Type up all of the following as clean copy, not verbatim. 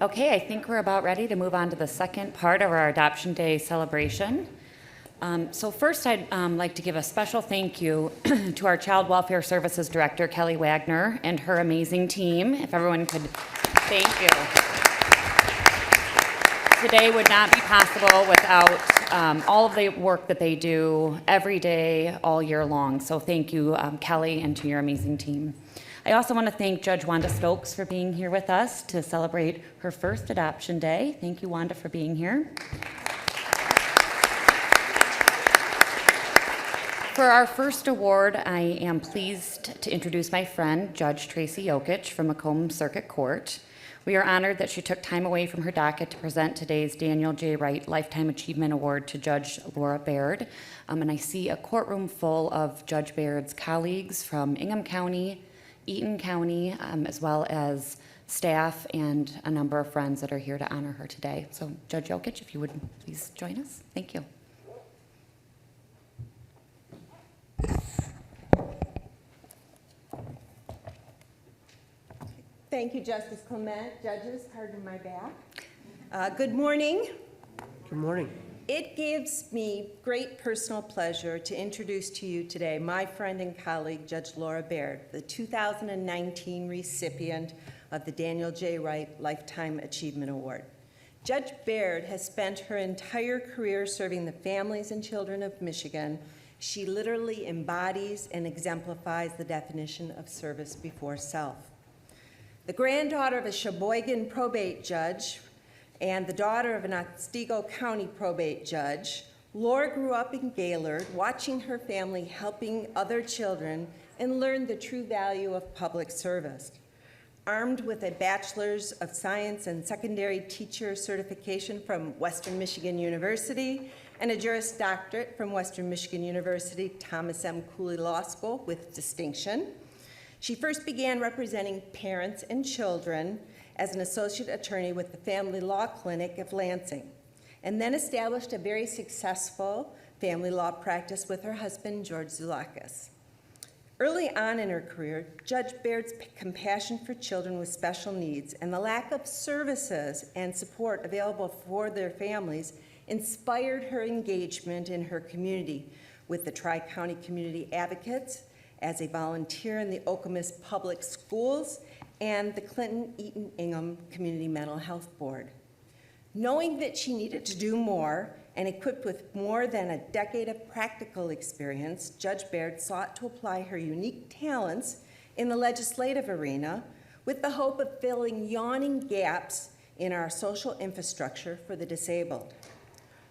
Okay, I think we're about ready to move on to the second part of our Adoption Day celebration. So first, I'd like to give a special thank you to our Child Welfare Services Director, Kelly Wagner, and her amazing team. If everyone could, thank you. Today would not be possible without all of the work that they do every day, all year long. So thank you, Kelly, and to your amazing team. I also want to thank Judge Wanda Stokes for being here with us to celebrate her first Adoption Day. Thank you, Wanda, for being here. For our first award, I am pleased to introduce my friend, Judge Tracy Jokic from Macomb Circuit Court. We are honored that she took time away from her docket to present today's Daniel J. Wright Lifetime Achievement Award to Judge Laura Baird. And I see a courtroom full of Judge Baird's colleagues from Ingham County, Eaton County, as well as staff and a number of friends that are here to honor her today. So Judge Jokic, if you would please join us. Thank you. Thank you, Justice Clement. Judges, pardon my back. Good morning. Good morning. It gives me great personal pleasure to introduce to you today my friend and colleague, Judge Laura Baird, the 2019 recipient of the Daniel J. Wright Lifetime Achievement Award. Judge Baird has spent her entire career serving the families and children of Michigan. She literally embodies and exemplifies the definition of service before self. The granddaughter of a Sheboygan probate judge and the daughter of an Otsego County probate judge, Laura grew up in Gaylord, watching her family helping other children, and learned the true value of public service. Armed with a Bachelor's of Science and Secondary Teacher certification from Western Michigan University and a Juris Doctorate from Western Michigan University Thomas M. Cooley Law School with distinction, she first began representing parents and children as an associate attorney with the Family Law Clinic of Lansing, and then established a very successful family law practice with her husband, George Zulakis. Early on in her career, Judge Baird's compassion for children with special needs and the lack of services and support available for their families inspired her engagement in her community with the Tri-County Community Advocates, as a volunteer in the Okemos Public Schools and the Clinton-Eaton-Ingham Community Mental Health Board. Knowing that she needed to do more and equipped with more than a decade of practical experience, Judge Baird sought to apply her unique talents in the legislative arena with the hope of filling yawning gaps in our social infrastructure for the disabled.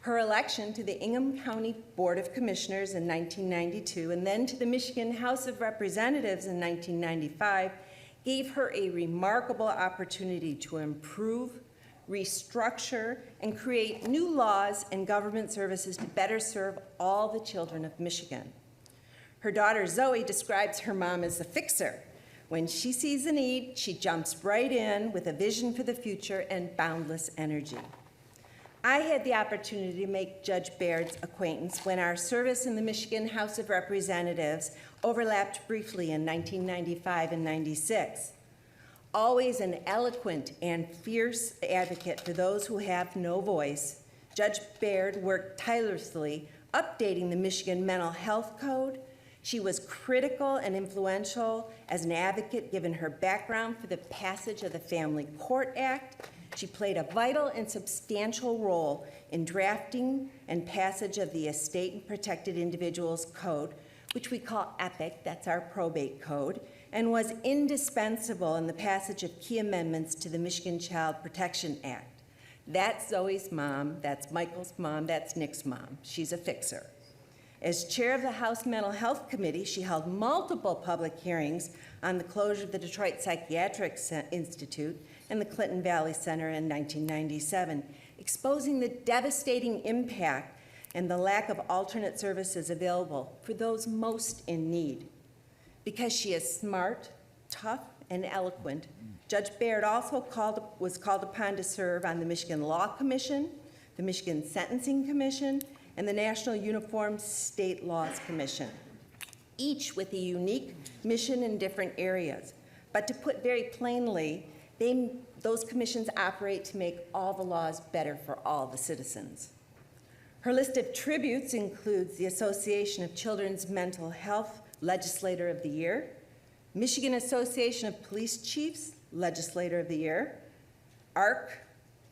Her election to the Ingham County Board of Commissioners in 1992 and then to the Michigan House of Representatives in 1995 gave her a remarkable opportunity to improve, restructure, and create new laws and government services to better serve all the children of Michigan. Her daughter Zoe describes her mom as a fixer. When she sees a need, she jumps right in with a vision for the future and boundless energy. I had the opportunity to make Judge Baird's acquaintance when our service in the Michigan House of Representatives overlapped briefly in 1995 and 96. Always an eloquent and fierce advocate for those who have no voice, Judge Baird worked tirelessly updating the Michigan Mental Health Code. She was critical and influential as an advocate given her background for the passage of the Family Court Act. She played a vital and substantial role in drafting and passage of the Estate and Protected Individuals Code, which we call EPIC, that's our probate code, and was indispensable in the passage of key amendments to the Michigan Child Protection Act. That's Zoe's mom, that's Michael's mom, that's Nick's mom. She's a fixer. As chair of the House Mental Health Committee, she held multiple public hearings on the closure of the Detroit Psychiatric Institute and the Clinton Valley Center in 1997, exposing the devastating impact and the lack of alternate services available for those most in need. Because she is smart, tough, and eloquent, Judge Baird also was called upon to serve on the Michigan Law Commission, the Michigan Sentencing Commission, and the National Uniform State Laws Commission, each with a unique mission in different areas. But to put very plainly, Those commissions operate to make all the laws better for all the citizens. Her list of tributes includes the Association of Children's Mental Health Legislator of the Year, Michigan Association of Police Chiefs Legislator of the Year, ARC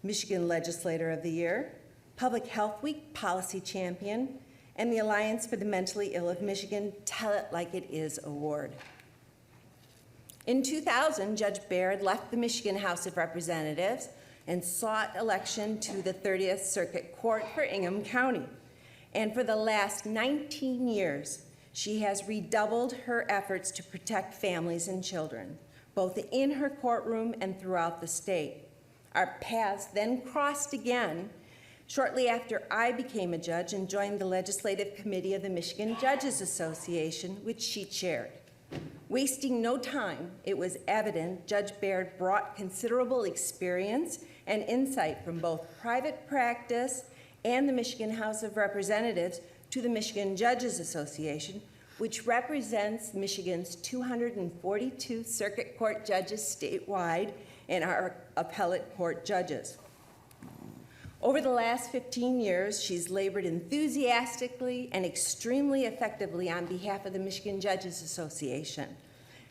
Michigan Legislator of the Year, Public Health Week Policy Champion, and the Alliance for the Mentally Ill of Michigan Tell It Like It Is Award. In 2000, Judge Baird left the Michigan House of Representatives and sought election to the 30th Circuit Court for Ingham County. And for the last 19 years, she has redoubled her efforts to protect families and children, both in her courtroom and throughout the state. Our paths then crossed again shortly after I became a judge and joined the Legislative Committee of the Michigan Judges Association, which she chaired. Wasting no time, it was evident Judge Baird brought considerable experience and insight from both private practice and the Michigan House of Representatives to the Michigan Judges Association, which represents Michigan's 242 circuit court judges statewide and our appellate court judges. Over the last 15 years, she's labored enthusiastically and extremely effectively on behalf of the Michigan Judges Association,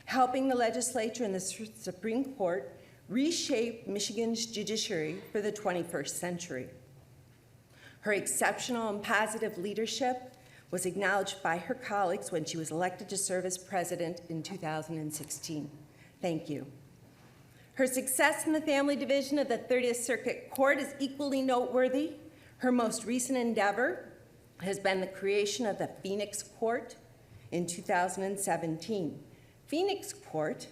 helping the legislature and the Supreme Court reshape Michigan's judiciary for the 21st century. Her exceptional and positive leadership was acknowledged by her colleagues when she was elected to serve as president in 2016. Thank you. Her success in the family division of the 30th Circuit Court is equally noteworthy. Her most recent endeavor has been the creation of the Phoenix Court in 2017. Phoenix Court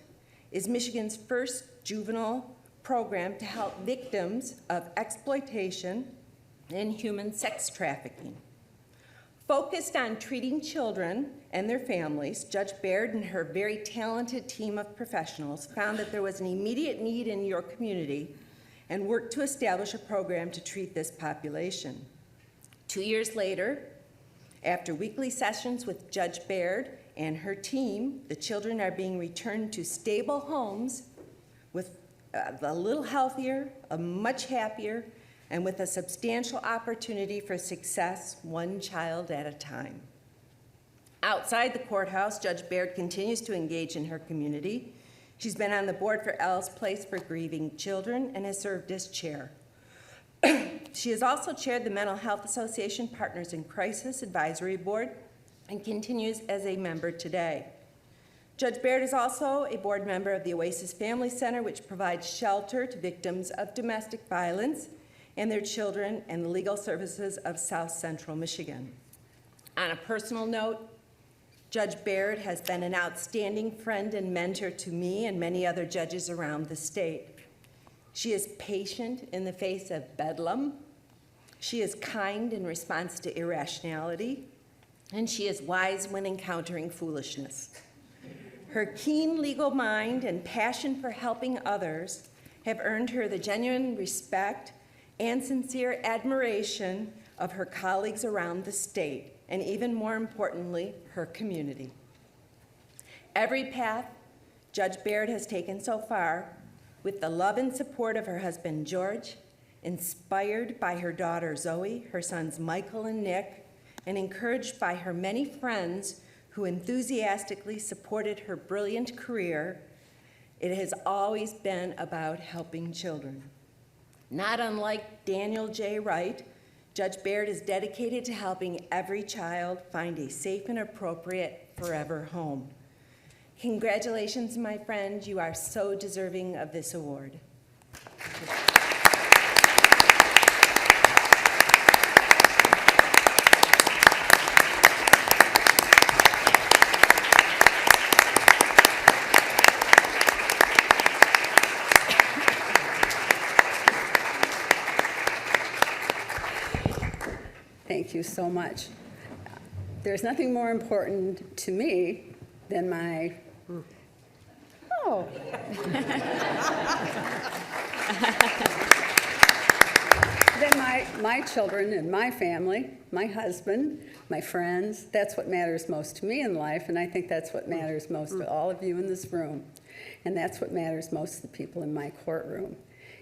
is Michigan's first juvenile program to help victims of exploitation and human sex trafficking. Focused on treating children and their families, Judge Baird and her very talented team of professionals found that there was an immediate need in your community and worked to establish a program to treat this population. 2 years later, after weekly sessions with Judge Baird and her team, the children are being returned to stable homes with a little healthier, a much happier, and with a substantial opportunity for success, one child at a time. Outside the courthouse, Judge Baird continues to engage in her community. She's been on the board for Elle's Place for Grieving Children and has served as chair. She has also chaired the Mental Health Association Partners in Crisis Advisory Board and continues as a member today. Judge Baird is also a board member of the Oasis Family Center, which provides shelter to victims of domestic violence and their children, and the legal services of South Central Michigan. On a personal note, Judge Baird has been an outstanding friend and mentor to me and many other judges around the state. She is patient in the face of bedlam. She is kind in response to irrationality, and she is wise when encountering foolishness. Her keen legal mind and passion for helping others have earned her the genuine respect and sincere admiration of her colleagues around the state, and even more importantly, her community. Every path Judge Baird has taken so far, with the love and support of her husband George, inspired by her daughter Zoe, her sons Michael and Nick, and encouraged by her many friends who enthusiastically supported her brilliant career, it has always been about helping children. Not unlike Daniel J. Wright, Judge Baird is dedicated to helping every child find a safe and appropriate forever home. Congratulations, my friend. You are so deserving of this award. Thank you so much. There's nothing more important to me than my, than my children and my family, my husband, my friends. That's what matters most to me in life, and I think that's what matters most to all of you in this room. And that's what matters most to the people in my courtroom,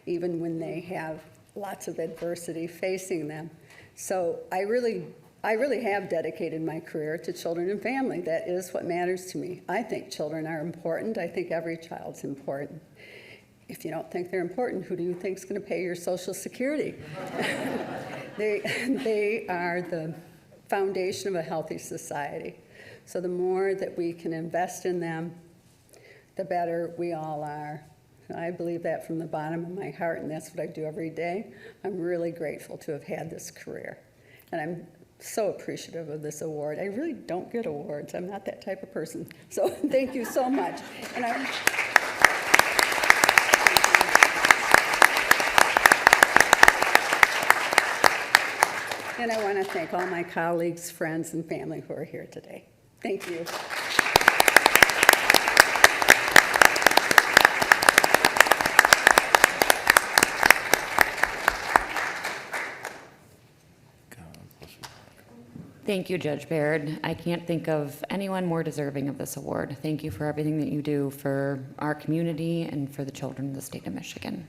even when they have lots of adversity facing them. So I really have dedicated my career to children and family. That is what matters to me. I think children are important. I think every child's important. If you don't think they're important, who do you think is going to pay your Social Security? They are the foundation of a healthy society. So the more that we can invest in them, the better we all are. I believe that from the bottom of my heart, and that's what I do every day. I'm really grateful to have had this career, and I'm so appreciative of this award. I really don't get awards. I'm not that type of person. So thank you so much. And I want to thank all my colleagues, friends, and family who are here today. Thank you. Thank you, Judge Baird. I can't think of anyone more deserving of this award. Thank you for everything that you do for our community and for the children of the state of Michigan.